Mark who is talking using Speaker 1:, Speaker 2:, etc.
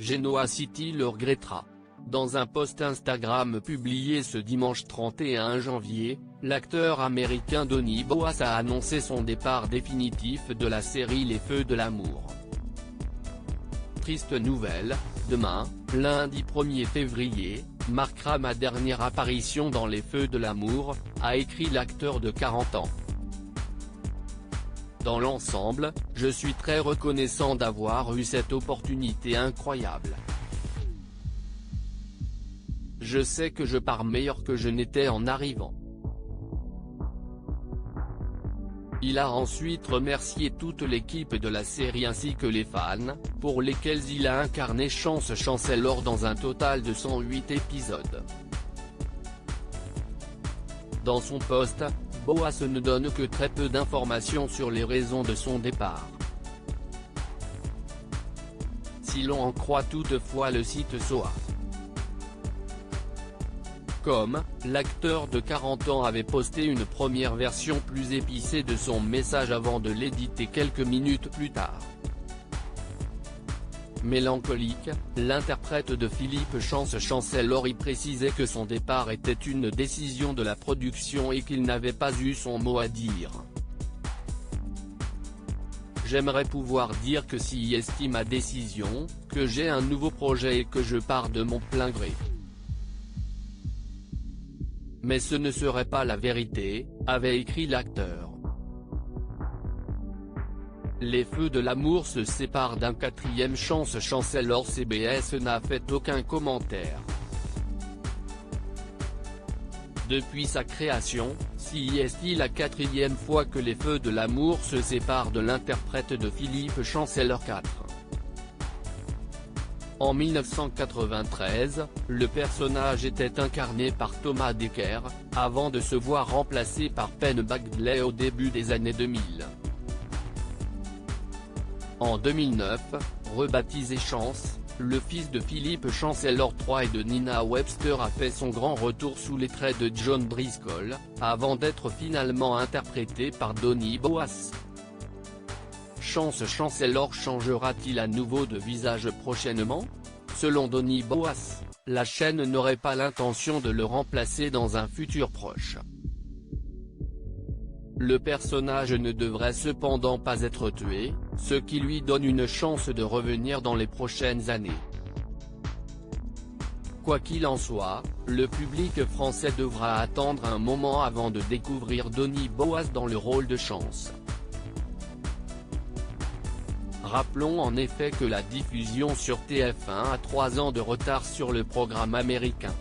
Speaker 1: Genoa City le regrettera. Dans un post Instagram publié ce dimanche 31 janvier, l'acteur américain Donny Boas a annoncé son départ définitif de la série Les Feux de l'amour. Triste nouvelle, demain, lundi 1er février, marquera ma dernière apparition dans Les Feux de l'amour, a écrit l'acteur de 40 ans. Dans l'ensemble, je suis très reconnaissant d'avoir eu cette opportunité incroyable. Je sais que je pars meilleur que je n'étais en arrivant. Il a ensuite remercié toute l'équipe de la série ainsi que les fans, pour lesquels il a incarné Chance Chancellor dans un total de 108 épisodes. Dans son post, Boas ne donne que très peu d'informations sur les raisons de son départ. Si l'on en croit toutefois le site Soa.com, l'acteur de 40 ans avait posté une première version plus épicée de son message avant de l'éditer quelques minutes plus tard. Mélancolique, l'interprète de Philippe Chance Chancellor y précisait que son départ était une décision de la production et qu'il n'avait pas eu son mot à dire. J'aimerais pouvoir dire que si estime ma décision, que j'ai un nouveau projet et que je pars de mon plein gré. Mais ce ne serait pas la vérité, avait écrit l'acteur. Les Feux de l'amour se séparent d'un quatrième Chance Chancellor. CBS n'a fait aucun commentaire. Depuis sa création, c'est la quatrième fois que Les Feux de l'amour se séparent de l'interprète de Philippe Chancellor 4. En 1993, le personnage était incarné par Thomas Dekker, avant de se voir remplacé par Penn Badgley au début des années 2000. En 2009, rebaptisé Chance, le fils de Philippe Chancellor III et de Nina Webster a fait son grand retour sous les traits de John Driscoll, avant d'être finalement interprété par Donny Boas. Chance Chancellor changera-t-il à nouveau de visage prochainement? Selon Donny Boas, la chaîne n'aurait pas l'intention de le remplacer dans un futur proche. Le personnage ne devrait cependant pas être tué, ce qui lui donne une chance de revenir dans les prochaines années. Quoi qu'il en soit, le public français devra attendre un moment avant de découvrir Donny Boas dans le rôle de Chance. Rappelons en effet que la diffusion sur TF1 a 3 ans de retard sur le programme américain.